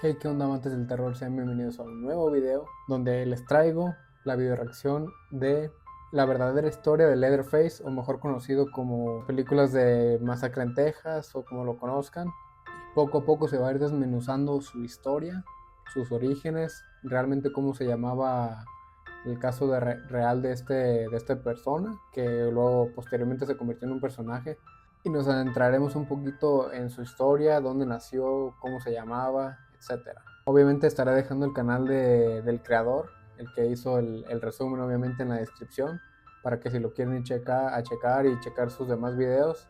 Hey, ¿qué onda amantes del terror? Sean bienvenidos a un nuevo video donde les traigo la videoreacción de la verdadera historia de Leatherface, o mejor conocido como películas de Masacre en Texas o como lo conozcan. Poco a poco se va a ir desmenuzando su historia, sus orígenes, realmente cómo se llamaba el caso real de esta persona, que luego posteriormente se convirtió en un personaje. Y nos adentraremos un poquito en su historia, dónde nació, cómo se llamaba, etcétera. Obviamente estaré dejando el canal del creador, el que hizo el resumen, obviamente en la descripción, para que si lo quieren checar y checar sus demás videos,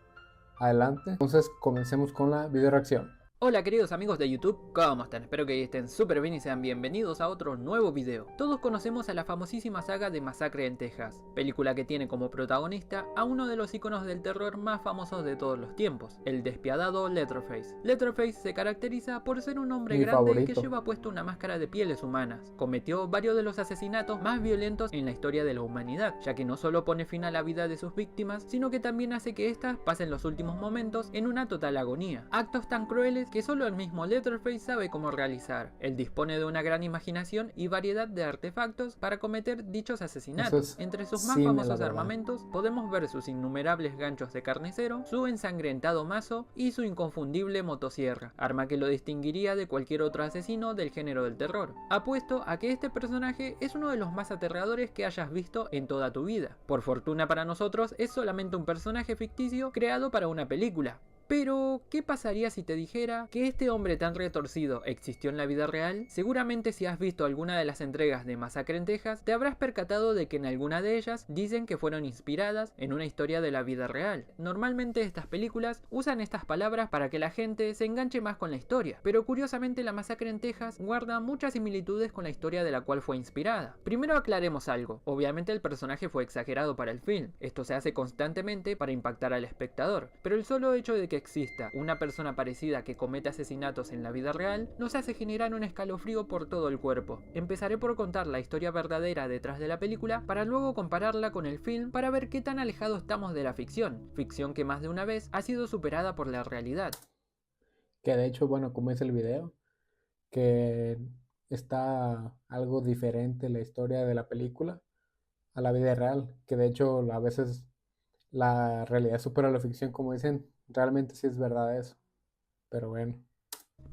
adelante. Entonces comencemos con la video reacción. Hola queridos amigos de YouTube, ¿cómo están? Espero que estén súper bien y sean bienvenidos a otro nuevo video. Todos conocemos a la famosísima saga de Masacre en Texas, película que tiene como protagonista a uno de los iconos del terror más famosos de todos los tiempos, el despiadado Leatherface. Leatherface se caracteriza por ser un hombre Mi grande que favorito. lleva puesto una máscara de pieles humanas. Cometió varios de los asesinatos más violentos en la historia de la humanidad, ya que no solo pone fin a la vida de sus víctimas, sino que también hace que éstas pasen los últimos momentos en una total agonía. Actos tan crueles que solo el mismo Leatherface sabe cómo realizar. Él dispone de una gran imaginación y variedad de artefactos para cometer dichos asesinatos. Entre sus más cine, la famosos verdad. armamentos podemos ver sus innumerables ganchos de carnicero, su ensangrentado mazo y su inconfundible motosierra, arma que lo distinguiría de cualquier otro asesino del género del terror. Apuesto a que este personaje es uno de los más aterradores que hayas visto en toda tu vida. Por fortuna para nosotros, es solamente un personaje ficticio creado para una película. Pero, ¿qué pasaría si te dijera que este hombre tan retorcido existió en la vida real? Seguramente si has visto alguna de las entregas de Masacre en Texas, te habrás percatado de que en alguna de ellas dicen que fueron inspiradas en una historia de la vida real. Normalmente estas películas usan estas palabras para que la gente se enganche más con la historia, pero curiosamente la Masacre en Texas guarda muchas similitudes con la historia de la cual fue inspirada. Primero aclaremos algo, obviamente el personaje fue exagerado para el film, esto se hace constantemente para impactar al espectador, pero el solo hecho de que exista una persona parecida que comete asesinatos en la vida real nos hace generar un escalofrío por todo el cuerpo. Empezaré por contar la historia verdadera detrás de la película para luego compararla con el film para ver qué tan alejados estamos de la ficción que más de una vez ha sido superada por la realidad. Que de hecho, bueno, como es el video, que está algo diferente la historia de la película a la vida real, que de hecho a veces la realidad supera la ficción, como dicen, realmente sí es verdad eso, pero bueno.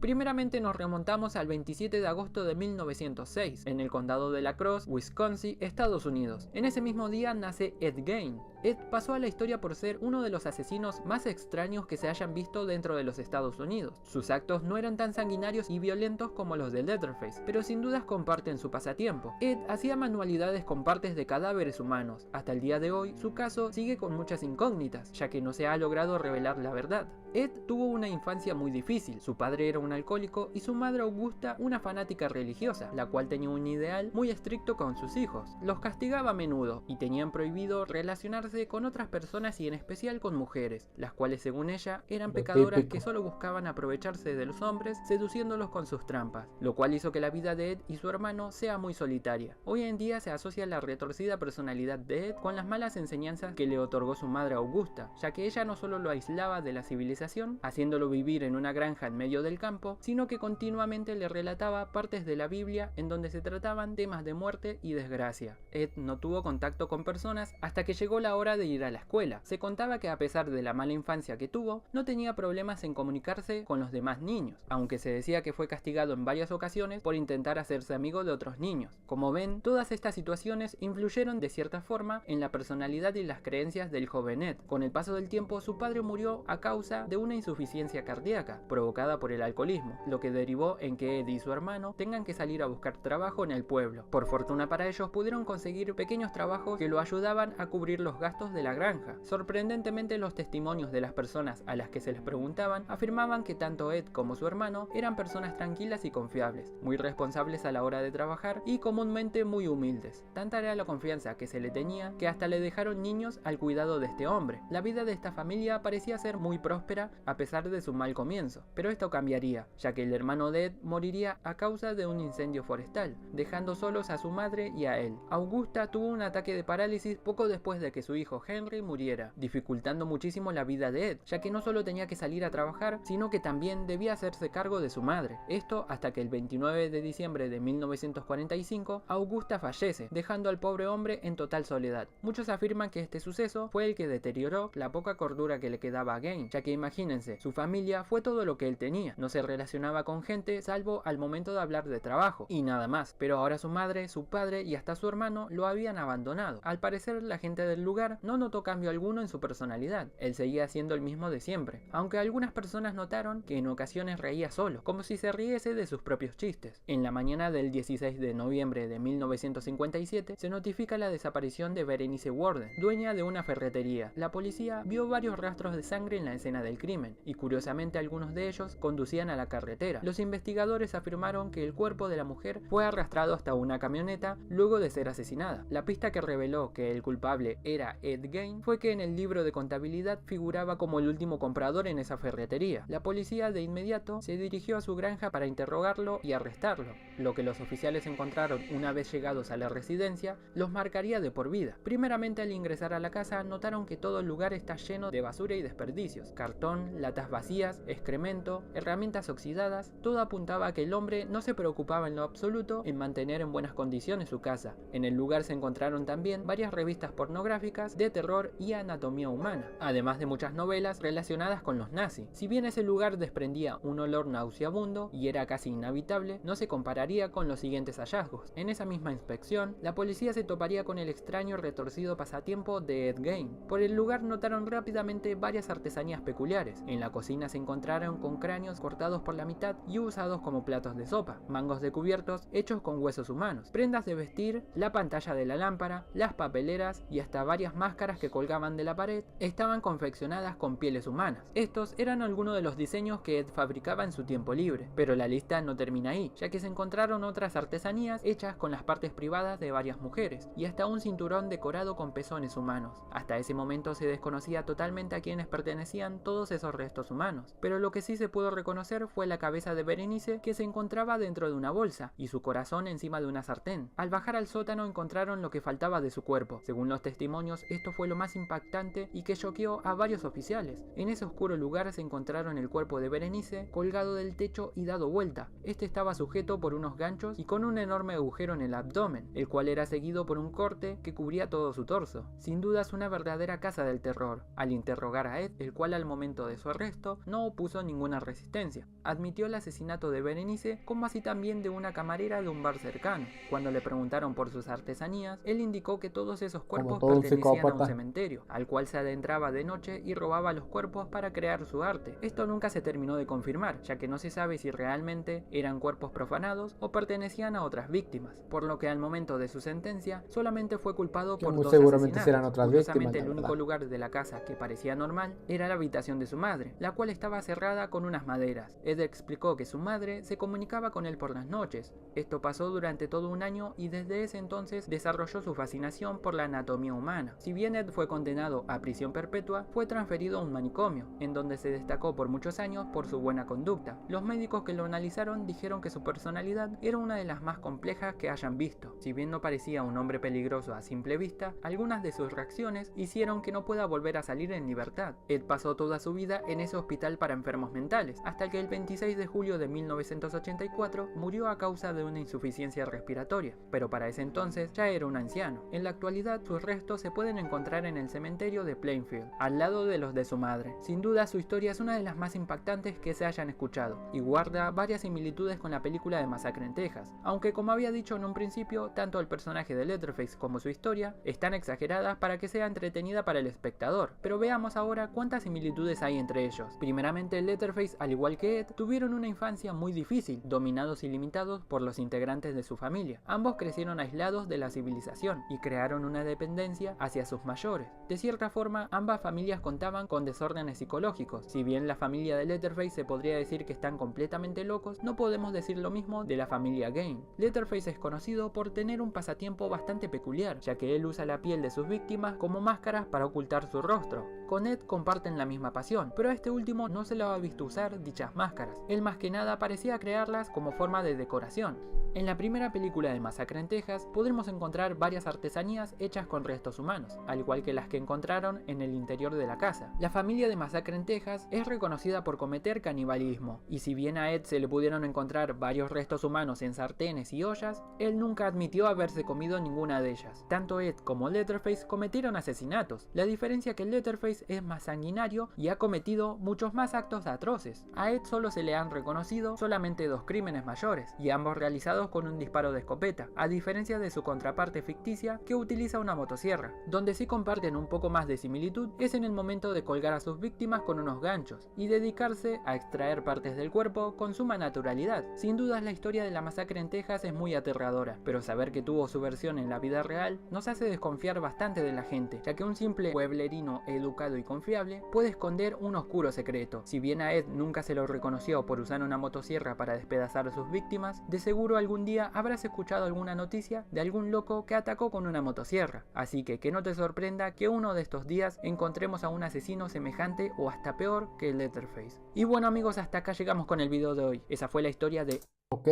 Primeramente nos remontamos al 27 de agosto de 1906, en el condado de La Crosse, Wisconsin, Estados Unidos. En ese mismo día nace Ed Gein. Ed pasó a la historia por ser uno de los asesinos más extraños que se hayan visto dentro de los Estados Unidos. Sus actos no eran tan sanguinarios y violentos como los de Leatherface, pero sin dudas comparten su pasatiempo. Ed hacía manualidades con partes de cadáveres humanos. Hasta el día de hoy, su caso sigue con muchas incógnitas, ya que no se ha logrado revelar la verdad. Ed tuvo una infancia muy difícil. Su padre era un alcohólico y su madre Augusta una fanática religiosa, la cual tenía un ideal muy estricto con sus hijos. Los castigaba a menudo y tenían prohibido relacionarse con otras personas y en especial con mujeres, las cuales según ella eran Lo pecadoras típico. que solo buscaban aprovecharse de los hombres seduciéndolos con sus trampas, lo cual hizo que la vida de Ed y su hermano sea muy solitaria. Hoy en día se asocia la retorcida personalidad de Ed con las malas enseñanzas que le otorgó su madre Augusta, ya que ella no solo lo aislaba de la civilización, haciéndolo vivir en una granja en medio del campo, sino que continuamente le relataba partes de la Biblia en donde se trataban temas de muerte y desgracia. Ed no tuvo contacto con personas hasta que llegó la hora de ir a la escuela. Se contaba que a pesar de la mala infancia que tuvo, no tenía problemas en comunicarse con los demás niños, aunque se decía que fue castigado en varias ocasiones por intentar hacerse amigo de otros niños. Como ven, todas estas situaciones influyeron de cierta forma en la personalidad y las creencias del joven Ed. Con el paso del tiempo, su padre murió a causa de una insuficiencia cardíaca provocada por el alcoholismo, lo que derivó en que Ed y su hermano tengan que salir a buscar trabajo en el pueblo. Por fortuna para ellos pudieron conseguir pequeños trabajos que lo ayudaban a cubrir los gastos de la granja. Sorprendentemente, los testimonios de las personas a las que se les preguntaban afirmaban que tanto Ed como su hermano eran personas tranquilas y confiables, muy responsables a la hora de trabajar y comúnmente muy humildes. Tanta era la confianza que se le tenía que hasta le dejaron niños al cuidado de este hombre. La vida de esta familia parecía ser muy próspera a pesar de su mal comienzo, pero esto cambiaría sería, ya que el hermano de Ed moriría a causa de un incendio forestal, dejando solos a su madre y a él. Augusta tuvo un ataque de parálisis poco después de que su hijo Henry muriera, dificultando muchísimo la vida de Ed, ya que no solo tenía que salir a trabajar, sino que también debía hacerse cargo de su madre. Esto hasta que el 29 de diciembre de 1945, Augusta fallece, dejando al pobre hombre en total soledad. Muchos afirman que este suceso fue el que deterioró la poca cordura que le quedaba a Gain, ya que imagínense, su familia fue todo lo que él tenía, no se relacionaba con gente salvo al momento de hablar de trabajo, y nada más, pero ahora su madre, su padre y hasta su hermano lo habían abandonado. Al parecer la gente del lugar no notó cambio alguno en su personalidad, él seguía siendo el mismo de siempre, aunque algunas personas notaron que en ocasiones reía solo, como si se riese de sus propios chistes. En la mañana del 16 de noviembre de 1957 se notifica la desaparición de Berenice Warden, dueña de una ferretería. La policía vio varios rastros de sangre en la escena del crimen, y curiosamente algunos de ellos conducían a la carretera. Los investigadores afirmaron que el cuerpo de la mujer fue arrastrado hasta una camioneta luego de ser asesinada. La pista que reveló que el culpable era Ed Gain fue que en el libro de contabilidad figuraba como el último comprador en esa ferretería. La policía de inmediato se dirigió a su granja para interrogarlo y arrestarlo. Lo que los oficiales encontraron una vez llegados a la residencia los marcaría de por vida. Primeramente, al ingresar a la casa notaron que todo el lugar está lleno de basura y desperdicios, cartón, latas vacías, excremento, herramientas oxidadas. Todo apuntaba a que el hombre no se preocupaba en lo absoluto en mantener en buenas condiciones su casa. En el lugar se encontraron también varias revistas pornográficas de terror y anatomía humana, además de muchas novelas relacionadas con los nazis. Si bien ese lugar desprendía un olor nauseabundo y era casi inhabitable, no se compararía con los siguientes hallazgos. En esa misma inspección, la policía se toparía con el extraño retorcido pasatiempo de Ed Gain. Por el lugar notaron rápidamente varias artesanías peculiares. En la cocina se encontraron con cráneos cortados por la mitad y usados como platos de sopa, mangos de cubiertos hechos con huesos humanos, prendas de vestir, la pantalla de la lámpara, las papeleras y hasta varias máscaras que colgaban de la pared estaban confeccionadas con pieles humanas. Estos eran algunos de los diseños que Ed fabricaba en su tiempo libre, pero la lista no termina ahí, ya que se encontraron otras artesanías hechas con las partes privadas de varias mujeres y hasta un cinturón decorado con pezones humanos. Hasta ese momento se desconocía totalmente a quienes pertenecían todos esos restos humanos, pero lo que sí se pudo reconocer fue la cabeza de Berenice, que se encontraba dentro de una bolsa y su corazón encima de una sartén. Al bajar al sótano encontraron lo que faltaba de su cuerpo. Según los testimonios, esto fue lo más impactante y que choqueó a varios oficiales. En ese oscuro lugar se encontraron el cuerpo de Berenice colgado del techo y dado vuelta. Este estaba sujeto por unos ganchos y con un enorme agujero en el abdomen, el cual era seguido por un corte que cubría todo su torso. Sin dudas una verdadera casa del terror. Al interrogar a Ed, el cual al momento de su arresto no opuso ninguna resistencia, admitió el asesinato de Berenice, como así también de una camarera de un bar cercano. Cuando le preguntaron por sus artesanías, él indicó que todos esos cuerpos pertenecían a un cementerio, al cual se adentraba de noche y robaba los cuerpos para crear su arte. Esto nunca se terminó de confirmar, ya que no se sabe si realmente eran cuerpos profanados o pertenecían a otras víctimas, por lo que al momento de su sentencia solamente fue culpado por dos asesinatos. Curiosamente, el único lugar de la casa que parecía normal era la habitación de su madre, la cual estaba cerrada con unas maderas. Ed explicó que su madre se comunicaba con él por las noches. Esto pasó durante todo un año y desde ese entonces desarrolló su fascinación por la anatomía humana. Si bien Ed fue condenado a prisión perpetua, fue transferido a un manicomio, en donde se destacó por muchos años por su buena conducta. Los médicos que lo analizaron dijeron que su personalidad era una de las más complejas que hayan visto. Si bien no parecía un hombre peligroso a simple vista, algunas de sus reacciones hicieron que no pueda volver a salir en libertad. Ed pasó toda su vida en ese hospital para enfermos mentales, hasta que el 26 de julio de 1984 murió a causa de una insuficiencia respiratoria, pero para ese entonces ya era un anciano. En la actualidad sus restos se pueden encontrar en el cementerio de Plainfield, al lado de los de su madre. Sin duda su historia es una de las más impactantes que se hayan escuchado, y guarda varias similitudes con la película de Masacre en Texas, aunque como había dicho en un principio, tanto el personaje de Leatherface como su historia están exageradas para que sea entretenida para el espectador. Pero veamos ahora cuántas similitudes hay entre ellos. Primeramente, Leatherface, al igual que Ed, tuvieron una infancia muy difícil, dominados y limitados por los integrantes de su familia. Ambos crecieron aislados de la civilización y crearon una dependencia hacia sus mayores. De cierta forma, ambas familias contaban con desórdenes psicológicos. Si bien la familia de Leatherface se podría decir que están completamente locos, no podemos decir lo mismo de la familia Gain. Leatherface es conocido por tener un pasatiempo bastante peculiar, ya que él usa la piel de sus víctimas como máscaras para ocultar su rostro. con Ed comparten la misma pasión, pero a este último no se le ha visto usar dichas máscaras. Él más que nada parecía crearlas como forma de decoración. En la primera película de Masacre en Texas podremos encontrar varias artesanías hechas con restos humanos, al igual que las que encontraron en el interior de la casa. La familia de Masacre en Texas es reconocida por cometer canibalismo, y si bien a Ed se le pudieron encontrar varios restos humanos en sartenes y ollas, él nunca admitió haberse comido ninguna de ellas. Tanto Ed como Leatherface cometieron asesinatos, la diferencia que Leatherface es más sanguinario y ha cometido muchos más actos atroces. A Ed solo se le han reconocido solamente 2 crímenes mayores, y ambos realizados con un disparo de escopeta, a diferencia de su contraparte ficticia que utiliza una motosierra. Donde sí comparten un poco más de similitud es en el momento de colgar a sus víctimas con unos ganchos y dedicarse a extraer partes del cuerpo con suma naturalidad. Sin dudas la historia de la masacre en Texas es muy aterradora, pero saber que tuvo su versión en la vida real nos hace desconfiar bastante de la gente, ya que un simple pueblerino educado y confiable puede esconder un oscuro secreto. Si bien a Ed nunca se lo reconoció por usar una motosierra para despedazar a sus víctimas, de seguro algún día habrás escuchado alguna noticia de algún loco que atacó con una motosierra, así que no te sorprenda que uno de estos días encontremos a un asesino semejante o hasta peor que Leatherface. Y bueno amigos, hasta acá llegamos con el video de hoy. Esa fue la historia de... Ok,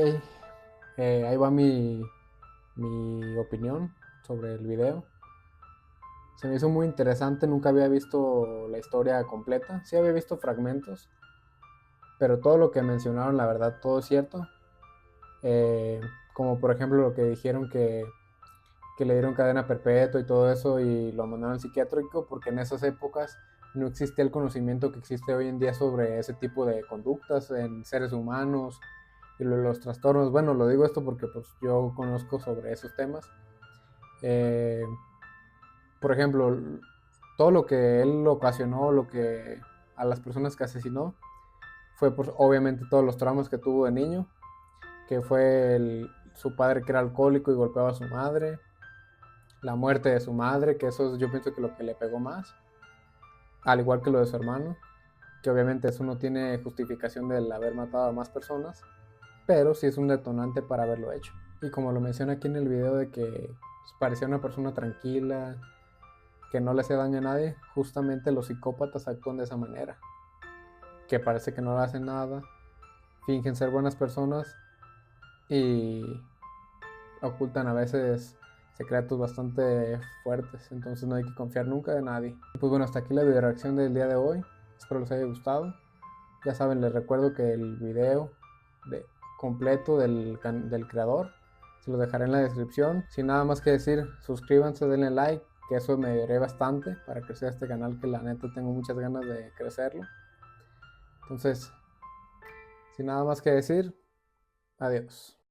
ahí va mi opinión sobre el video. Se me hizo muy interesante, nunca había visto la historia completa, sí había visto fragmentos, pero todo lo que mencionaron, la verdad, todo es cierto. Como por ejemplo lo que dijeron que le dieron cadena perpetua y todo eso y lo mandaron al psiquiátrico porque en esas épocas no existía el conocimiento que existe hoy en día sobre ese tipo de conductas en seres humanos y los trastornos. Bueno, lo digo esto porque pues yo conozco sobre esos temas. Por ejemplo, todo lo que él ocasionó, lo que a las personas que asesinó, fue pues, obviamente todos los traumas que tuvo de niño, que fue su padre que era alcohólico y golpeaba a su madre, la muerte de su madre, que eso yo pienso que lo que le pegó más, al igual que lo de su hermano, que obviamente eso no tiene justificación del haber matado a más personas, pero sí es un detonante para haberlo hecho. Y como lo menciona aquí en el video de que pues, parecía una persona tranquila, que no le hacía daño a nadie, justamente los psicópatas actúan de esa manera, que parece que no le hacen nada, fingen ser buenas personas y ocultan a veces secretos bastante fuertes, entonces no hay que confiar nunca de nadie. Pues bueno, hasta aquí la video reacción del día de hoy, espero les haya gustado. Ya saben, les recuerdo que el video completo del creador se lo dejaré en la descripción. Sin nada más que decir, suscríbanse, denle like, que eso me ayudaré bastante para crecer este canal, que la neta tengo muchas ganas de crecerlo. Entonces, sin nada más que decir, adiós.